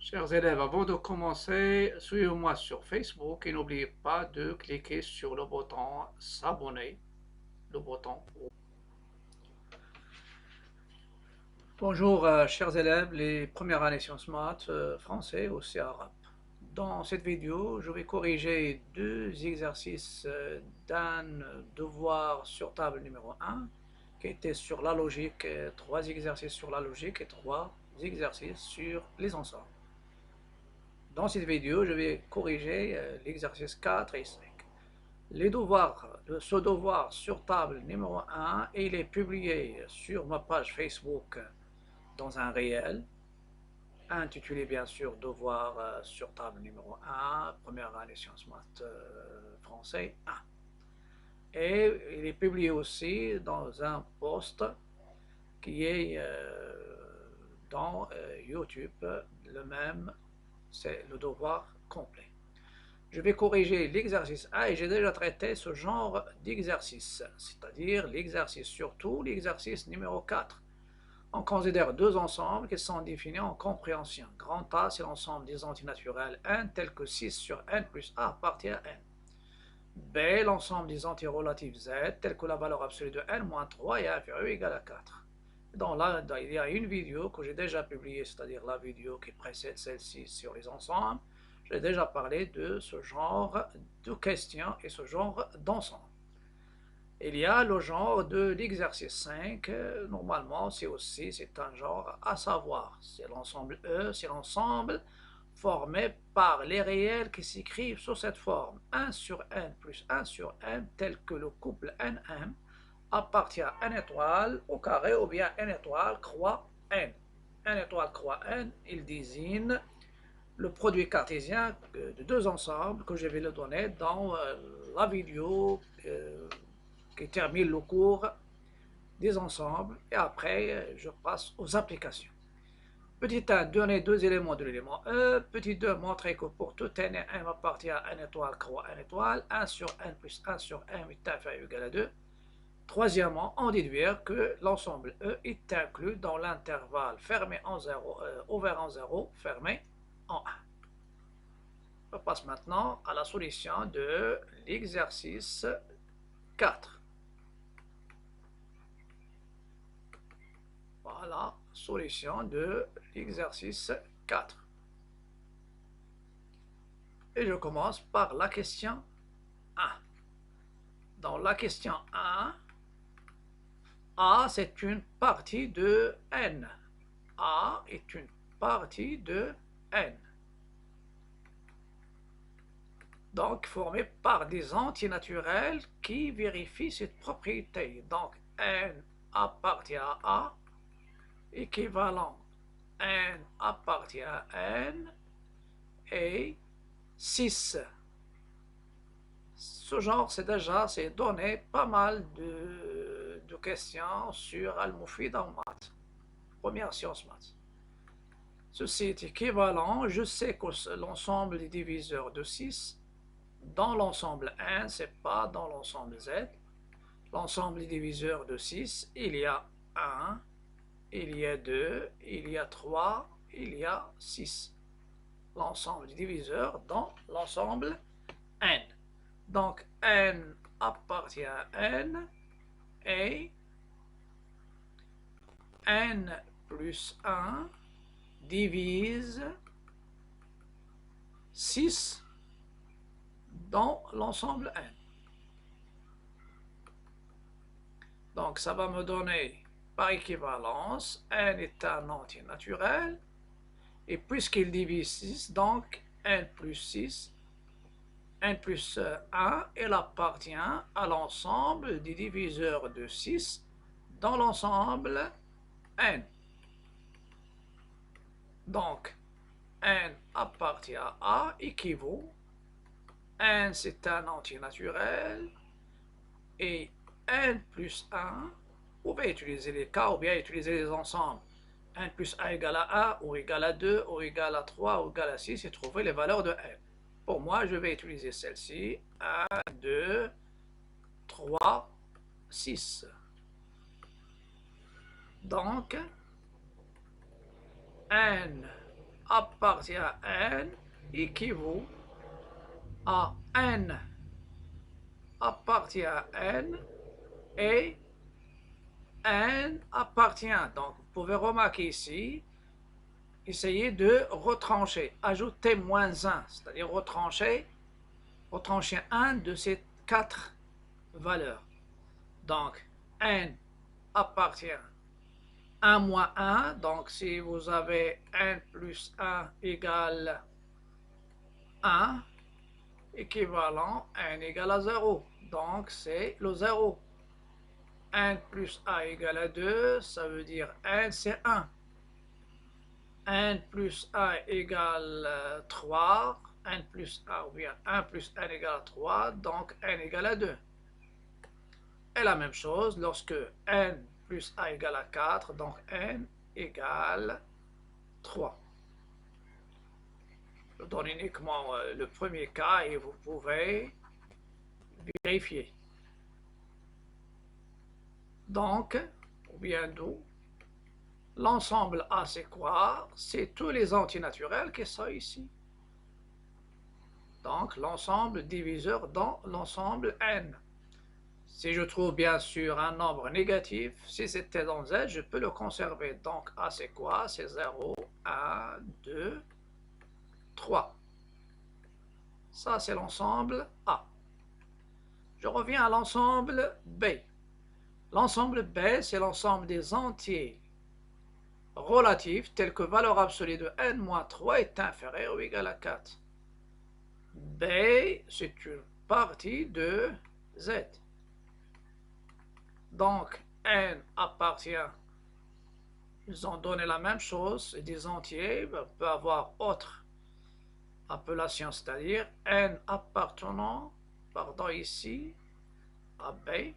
Chers élèves, avant de commencer, suivez-moi sur Facebook et n'oubliez pas de cliquer sur le bouton s'abonner, le bouton. Bonjour, chers élèves, les premières années sciences maths, français aussi arabe. Dans cette vidéo, je vais corriger deux exercices d'un devoir sur table numéro un, qui était sur la logique, trois exercices sur la logique et trois exercices sur les ensembles. Dans cette vidéo, je vais corriger l'exercice 4 et 5. Les devoirs, ce devoir sur table numéro un, il est publié sur ma page Facebook dans un réel, intitulé bien sûr Devoir sur table numéro un, première année sciences maths français 1. Et il est publié aussi dans un post qui est dans YouTube, le même, c'est le devoir complet. Je vais corriger l'exercice A et j'ai déjà traité ce genre d'exercice, c'est-à-dire l'exercice surtout, l'exercice numéro 4. On considère deux ensembles qui sont définis en compréhension. Grand A, c'est l'ensemble des antinaturels n tel que 6 sur n plus A appartient à n. B, l'ensemble des antirelatifs z tel que la valeur absolue de n moins 3 est inférieure ou égale à 4. Donc là, il y a une vidéo que j'ai déjà publiée, c'est-à-dire la vidéo qui précède celle-ci sur les ensembles. J'ai déjà parlé de ce genre de questions et ce genre d'ensemble. Il y a le genre de l'exercice 5, normalement c'est un genre à savoir. C'est l'ensemble E, c'est l'ensemble formé par les réels qui s'écrivent sous cette forme 1 sur n plus 1 sur n tel que le couple nm appartient à n étoile au carré ou bien n étoile croix n. n étoile croix n, il désigne le produit cartésien de deux ensembles que je vais le donner dans la vidéo qui termine le cours des ensembles et après je passe aux applications. Petit 1, donner deux éléments de l'élément E. Petit 2, montrer que pour tout n et m appartient à n étoile croix n étoile, 1 sur n plus 1 sur m est inférieur ou égal à 2. Troisièmement, en déduire que l'ensemble E est inclus dans l'intervalle fermé en 0, ouvert en 0, fermé en 1. Je passe maintenant à la solution de l'exercice 4. Voilà, solution de l'exercice 4. Et je commence par la question 1. Dans la question 1, A c'est une partie de n. A est une partie de n. Donc formée par des antinaturels qui vérifient cette propriété. Donc n appartient à A, équivalent n appartient à n, et 6. Ce genre, c'est donné pas mal de questions sur Al-Mufid en maths, première science maths. Ceci est équivalent, je sais que l'ensemble des diviseurs de 6, dans l'ensemble n, c'est pas dans l'ensemble z. L'ensemble des diviseurs de 6, il y a 1, il y a 2, il y a 3, il y a 6. L'ensemble des diviseurs dans l'ensemble n. Donc n appartient à n et n plus 1 divise 6 dans l'ensemble n. Donc ça va me donner par équivalence n est un entier naturel et puisqu'il divise 6, donc n plus 6, n plus 1, il appartient à l'ensemble des diviseurs de 6 dans l'ensemble n. Donc n appartient à A équivaut, n c'est un entier naturel, et n plus 1, vous pouvez utiliser les cas ou bien utiliser les ensembles. n plus 1 égale à 1, ou égale à 2, ou égale à 3, ou égale à 6, et trouver les valeurs de n. Pour moi, je vais utiliser celle-ci, 1, 2, 3, 6. Donc, n appartient à n équivaut à n appartient à n et n appartient. Donc, vous pouvez remarquer ici, essayez de retrancher, ajouter moins 1, c'est-à-dire retrancher 1 de ces 4 valeurs. Donc, n appartient à 1 moins 1, donc si vous avez n plus 1 égale 1, équivalent n égale à 0, donc c'est le 0. n plus a égale à 2, ça veut dire n c'est 1. n plus a égale 3, n plus a ou bien 1 plus n égale 3, donc n égale à 2. Et la même chose lorsque n plus a égale à 4, donc n égale 3. Je donne uniquement le premier cas et vous pouvez vérifier. Donc, ou bien d'où, l'ensemble A c'est quoi? C'est tous les antinaturels qui sont ici. Donc, l'ensemble diviseur dans l'ensemble n. Si je trouve bien sûr un nombre négatif, si c'était dans Z, je peux le conserver. Donc, A c'est quoi? C'est 0, 1, 2, 3. Ça, c'est l'ensemble A. Je reviens à l'ensemble B. L'ensemble B, c'est l'ensemble des entiers relatifs tels que valeur absolue de n-3 est inférieure ou égale à 4. B, c'est une partie de Z. Donc, n appartient, ils ont donné la même chose, c'est des entiers, on peut avoir autre appellation, c'est-à-dire n appartenant, ici, à B,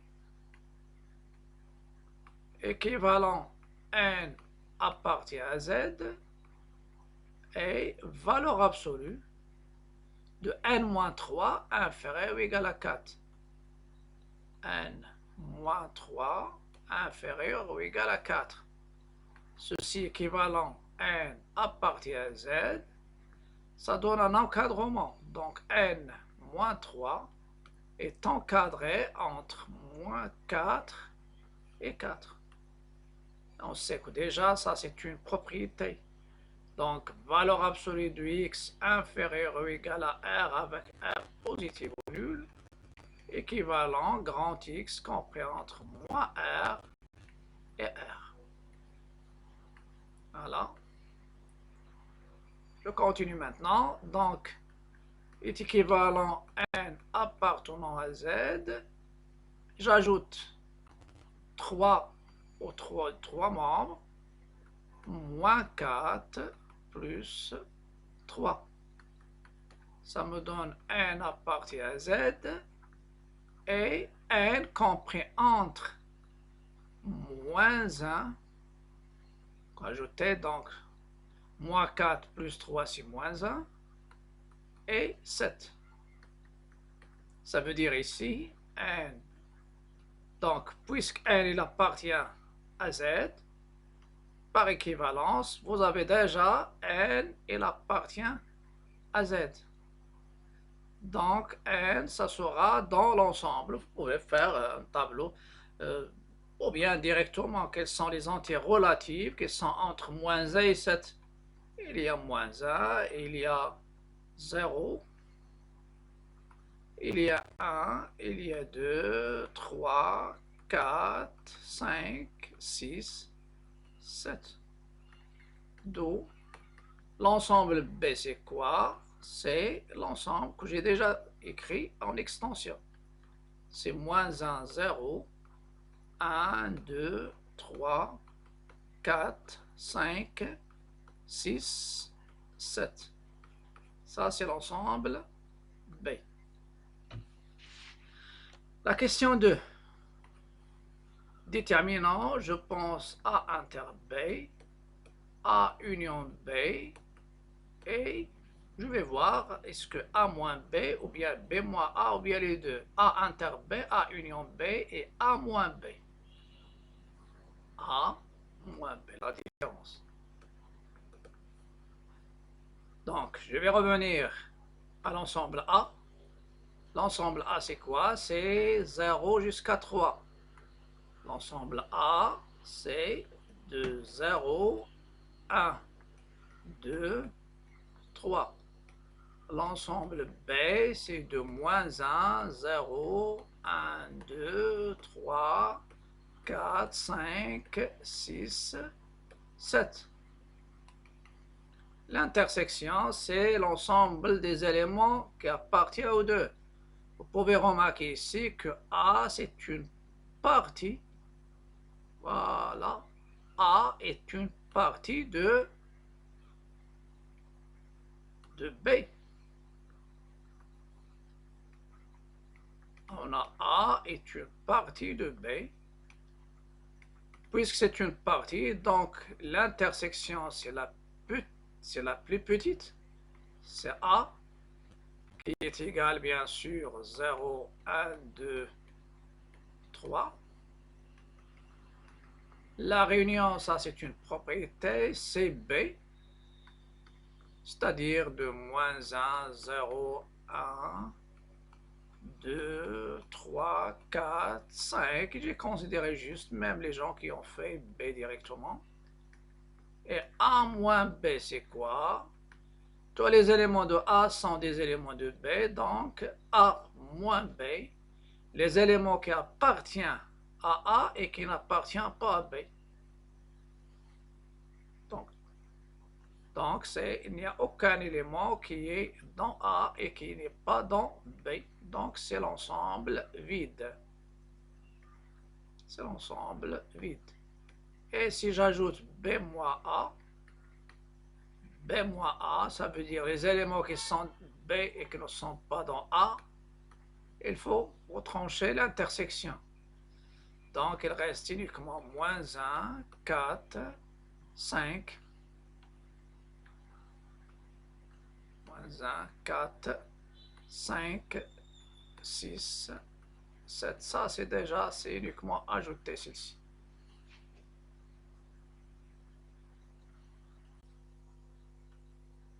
équivalent n appartient à Z, et valeur absolue de n-3 inférieur ou égal à 4. n-3 inférieur ou égal à 4. Ceci équivalent n appartient à Z, ça donne un encadrement. Donc n-3 est encadré entre moins 4 et 4. On sait que déjà, ça c'est une propriété. Donc, valeur absolue de x inférieure ou égale à r avec r positif ou nul, équivalent grand X compris entre moins R et R. Voilà. Je continue maintenant. Donc, est équivalent n appartenant à Z. J'ajoute 3 aux 3 membres, moins 4 plus 3. Ça me donne n appartient à Z. Et n compris entre moins 1, ajouter donc moins 4 plus 3 c'est moins 1, et 7. Ça veut dire ici n. Donc, puisque n il appartient à Z, par équivalence, vous avez déjà n il appartient à Z. Donc, n, ça sera dans l'ensemble. Vous pouvez faire un tableau, ou bien directement, quels sont les entiers relatifs qui sont entre moins 1 et 7. Il y a moins 1, il y a 0, il y a 1, il y a 2, 3, 4, 5, 6, 7. D'où l'ensemble B, c'est quoi? C'est l'ensemble que j'ai déjà écrit en extension. C'est moins 1, 0, 1, 2, 3, 4, 5, 6, 7. Ça, c'est l'ensemble B. La question 2. Déterminant, je pense A inter B, A union B, et je vais voir est-ce que A moins B ou bien B moins A ou bien les deux. A inter B, A union B et A moins B. A moins B, la différence. Donc, je vais revenir à l'ensemble A. L'ensemble A, c'est quoi? C'est 0 jusqu'à 3. L'ensemble A, c'est de 0, 1, 2, 3. L'ensemble B, c'est de moins 1, 0, 1, 2, 3, 4, 5, 6, 7. L'intersection, c'est l'ensemble des éléments qui appartiennent aux deux. Vous pouvez remarquer ici que A, c'est une partie. Voilà. A est une partie de B. On a A est une partie de B. Puisque c'est une partie, donc l'intersection, c'est la plus petite. C'est A, qui est égal, bien sûr, 0, 1, 2, 3. La réunion, ça, c'est une propriété, c'est B, c'est-à-dire de moins 1, 0, 1, 2, 3, 4, 5. J'ai considéré juste même les gens qui ont fait B directement. Et A moins B, c'est quoi? Tous les éléments de A sont des éléments de B, donc A moins B, les éléments qui appartiennent à A et qui n'appartiennent pas à B. Donc il n'y a aucun élément qui est dans A et qui n'est pas dans B. Donc c'est l'ensemble vide. C'est l'ensemble vide. Et si j'ajoute B moins A, B moins A, ça veut dire les éléments qui sont B et qui ne sont pas dans A, il faut retrancher l'intersection. Donc il reste uniquement moins 1, 4, 5, moins 1, 4, 5, 6, 7. Ça c'est uniquement ajouter celle-ci.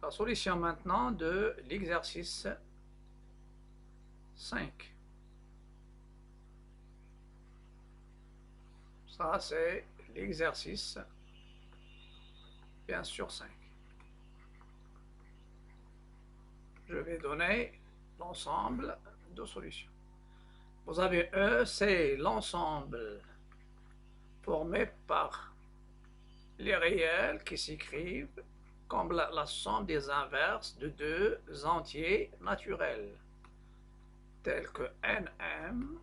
La solution maintenant de l'exercice 5. Ça, c'est l'exercice, bien sûr, 5. Je vais donner l'ensemble de solutions. Vous avez E, c'est l'ensemble formé par les réels qui s'écrivent comme la somme des inverses de deux entiers naturels, tels que NM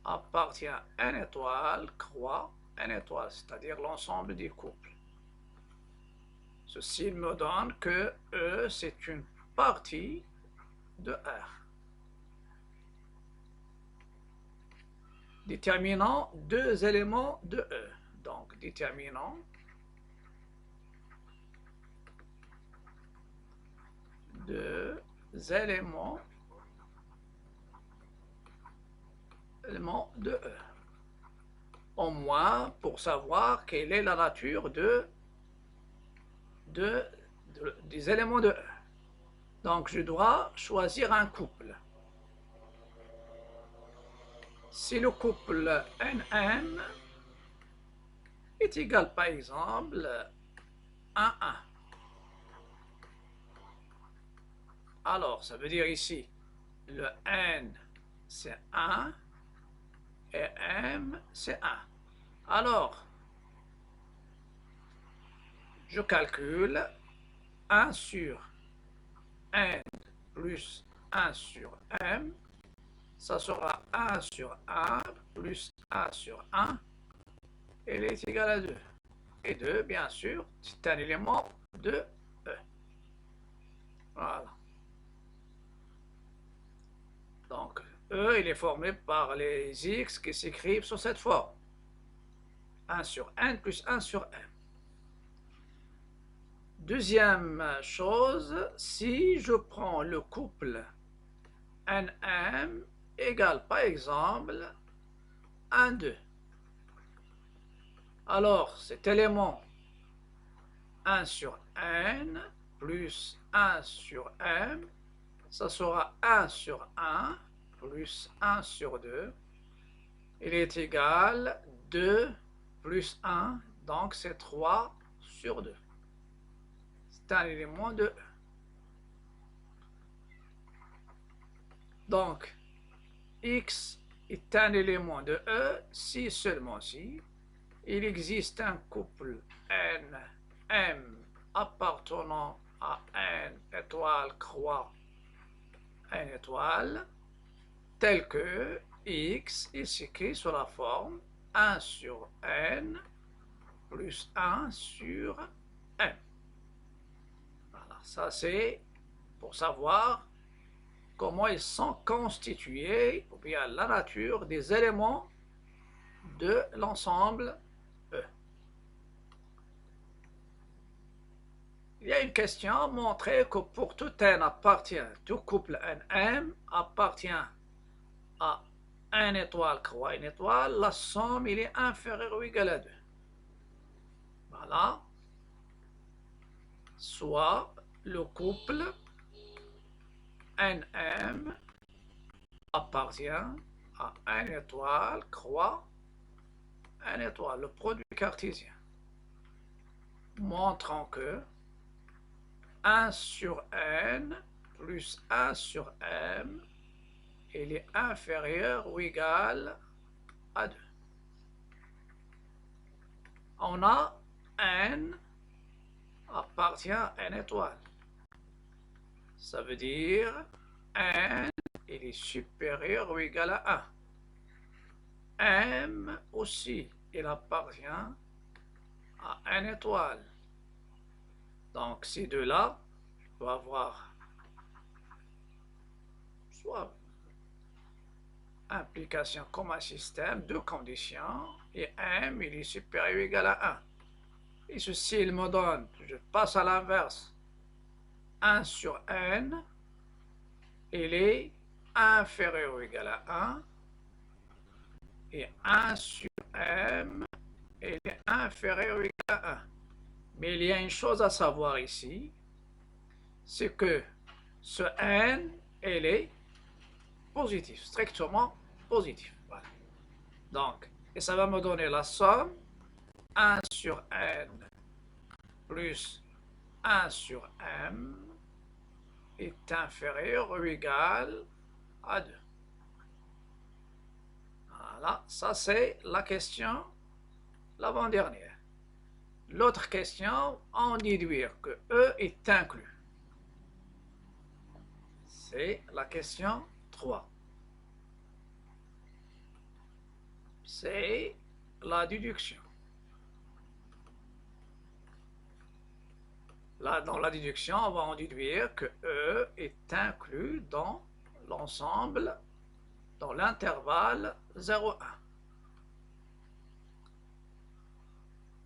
appartient à N étoile, croix N étoile, c'est-à-dire l'ensemble des couples. Ceci me donne que E, c'est une partie de R. Déterminant deux éléments de E. Donc, déterminant deux éléments de E. Au moins pour savoir quelle est la nature des éléments de E. Donc, je dois choisir un couple. Si le couple NM est égal, par exemple, à 1. Alors, ça veut dire ici, le N, c'est 1, et M, c'est 1. Alors, je calcule 1 sur N plus 1 sur M, ça sera 1 sur 1 plus 1 sur 1, et il est égal à 2. Et 2, bien sûr, c'est un élément de E. Voilà. Donc, E, il est formé par les X qui s'écrivent sur cette forme. 1 sur N plus 1 sur M. Deuxième chose, si je prends le couple NM égale par exemple 1, 2. Alors cet élément 1 sur N plus 1 sur m, ça sera 1 sur 1 plus 1 sur 2. Il est égal 2 plus 1, donc c'est 3 sur 2. C'est un élément de E. Donc, X est un élément de E si seulement si il existe un couple N, M appartenant à N étoile croix N étoile tel que X est écrit sous la forme 1 sur N plus 1 sur M. Voilà, ça c'est pour savoir comment ils sont constitués, ou bien la nature des éléments de l'ensemble E. Il y a une question montrer que pour tout N appartient, tout couple NM appartient à N étoile croix N étoile, la somme il est inférieure ou égale à 2. Voilà. Soit le couple NM appartient à N étoile croix N étoile, le produit cartésien, montrant que 1 sur N plus 1 sur M, il est inférieur ou égal à 2. On a N appartient à N étoile. Ça veut dire N, il est supérieur ou égal à 1. M aussi, il appartient à N étoile. Donc ces deux-là, je peux avoir soit implication comme un système, deux conditions, et M, il est supérieur ou égal à 1. Et ceci, il me donne, je passe à l'inverse, 1 sur N, il est inférieur ou égal à 1, et 1 sur M, il est inférieur ou égal à 1. Mais il y a une chose à savoir ici, c'est que ce N, il est positif, strictement positif. Voilà. Donc, et ça va me donner la somme 1 sur N plus 1 sur M est inférieur ou égal à 2. Voilà, ça c'est la question l'avant-dernière. L'autre question, en déduire que E est inclus. C'est la question 3. C'est la déduction. Là, dans la déduction, on va en déduire que E est inclus dans l'ensemble, dans l'intervalle 0,1.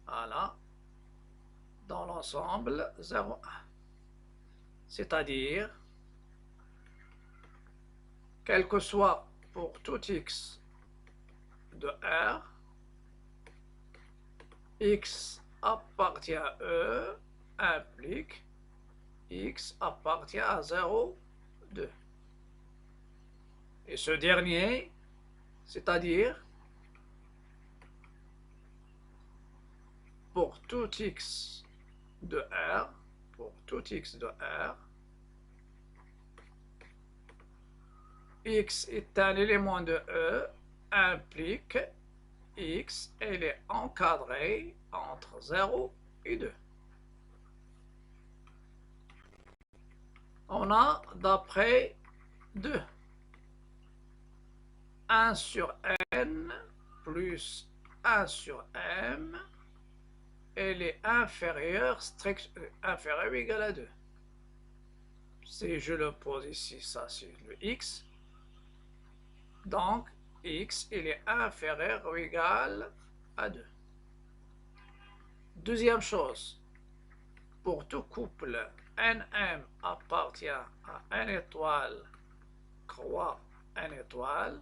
Voilà. Dans l'ensemble 0,1. C'est-à-dire, quel que soit pour tout x de R, x appartient à E, implique x appartient à 0, 2. Et ce dernier, c'est-à-dire pour tout x de R, x est un élément de E, implique x, elle est encadrée entre 0 et 2. On a d'après 2. 1 sur N plus 1 sur M, elle est inférieure ou égale à 2. Si je le pose ici, ça c'est le x. Donc, x, il est inférieur ou égal à 2. Deuxième chose, pour tout couple NM appartient à N étoile, croix N étoile,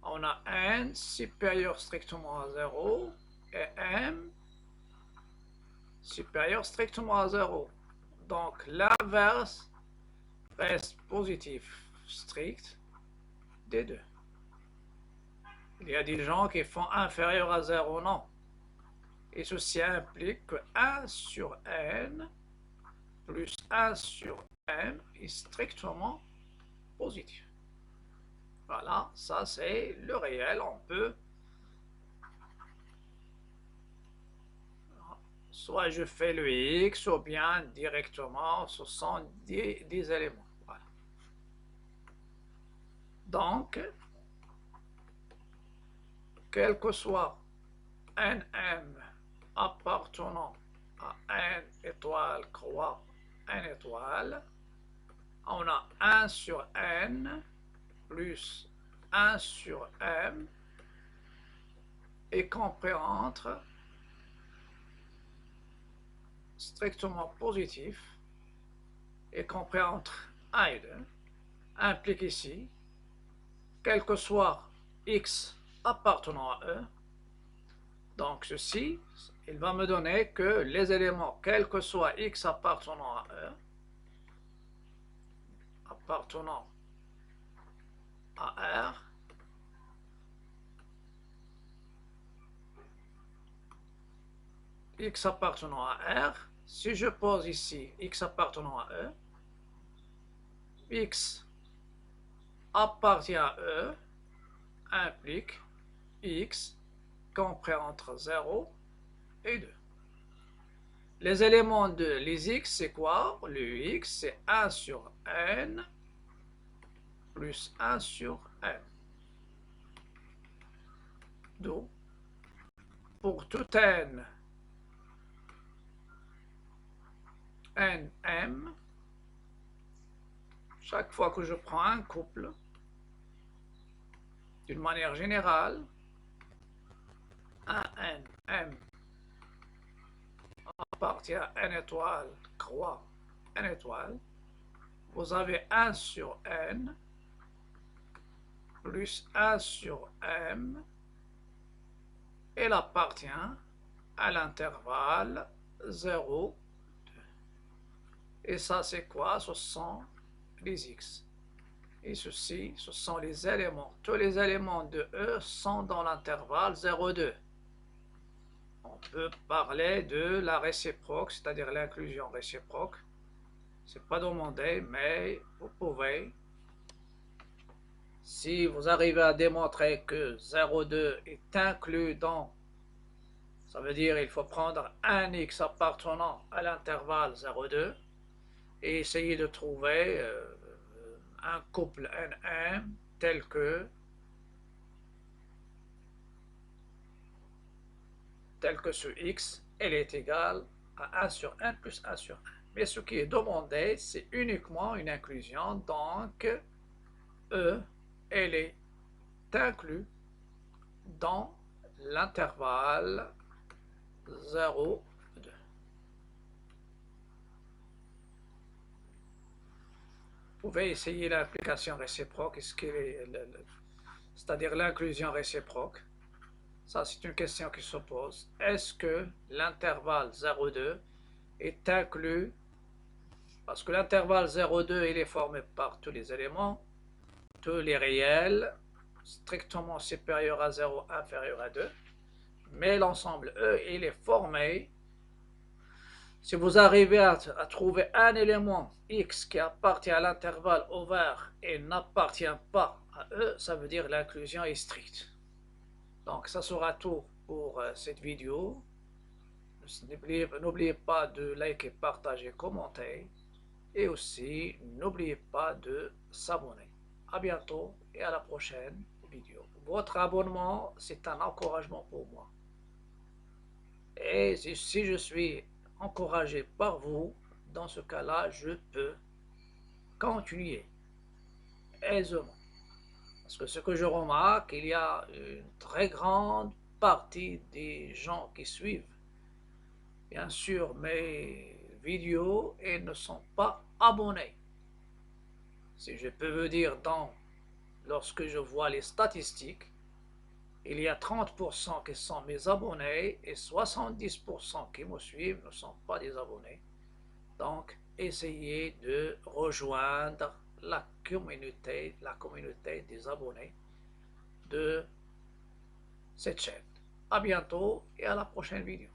on a N supérieur strictement à 0 et M supérieur strictement à 0. Donc l'inverse reste positif strict des deux. Il y a des gens qui font inférieur à 0, non. Et ceci implique que 1 sur n plus 1 sur m est strictement positif. Voilà, ça c'est le réel. On peut, soit je fais le x, ou bien directement, ce sont des éléments. Voilà. Donc, quel que soit nm appartenant à n étoile croix n étoile, on a 1 sur n plus 1 sur m est compris entre strictement positif et compris entre 1 et 2 implique ici, quel que soit x appartenant à E, donc ceci, il va me donner que les éléments, quel que soit x appartenant à E, appartenant à R, x appartenant à R, si je pose ici x appartenant à E, x appartient à E implique x compris entre 0 et 2. Les éléments de les x, c'est quoi? Le x, c'est 1 sur n plus 1 sur m. Donc, pour tout n, nm, chaque fois que je prends un couple, d'une manière générale, un n, m, appartient à n étoile, croix, n étoile, vous avez 1 sur n plus 1 sur m, elle appartient à l'intervalle 0, 2. Et ça, c'est quoi? Ce sont les x. Et ceci, ce sont les éléments. Tous les éléments de E sont dans l'intervalle 0, 2. On peut parler de la réciproque, c'est-à-dire l'inclusion réciproque. Ce n'est pas demandé, mais vous pouvez. Si vous arrivez à démontrer que 0,2 est inclus dans, ça veut dire il faut prendre un x appartenant à l'intervalle 0,2 et essayer de trouver un couple Nm tel que ce x, elle est égale à 1 sur n plus 1 sur 1. Mais ce qui est demandé, c'est uniquement une inclusion, donc E, elle est inclue dans l'intervalle 0, 2. Vous pouvez essayer l'application réciproque, c'est-à-dire l'inclusion réciproque. Ça, c'est une question qui se pose. Est-ce que l'intervalle 0,2 est inclus? Parce que l'intervalle 0,2, il est formé par tous les éléments, tous les réels, strictement supérieurs à 0, inférieurs à 2. Mais l'ensemble E, il est formé. Si vous arrivez à trouver un élément x qui appartient à l'intervalle ouvert et n'appartient pas à E, ça veut dire l'inclusion est stricte. Donc ça sera tout pour cette vidéo. N'oubliez pas de liker, partager, commenter. Et aussi, n'oubliez pas de s'abonner. À bientôt et à la prochaine vidéo. Votre abonnement, c'est un encouragement pour moi. Et si je suis encouragé par vous, dans ce cas-là, je peux continuer aisément. Parce que ce que je remarque, il y a une très grande partie des gens qui suivent, bien sûr, mes vidéos et ne sont pas abonnés. Si je peux vous dire, lorsque je vois les statistiques, il y a 30% qui sont mes abonnés et 70% qui me suivent ne sont pas des abonnés. Donc, essayer de rejoindre la communauté des abonnés de cette chaîne. À bientôt et à la prochaine vidéo.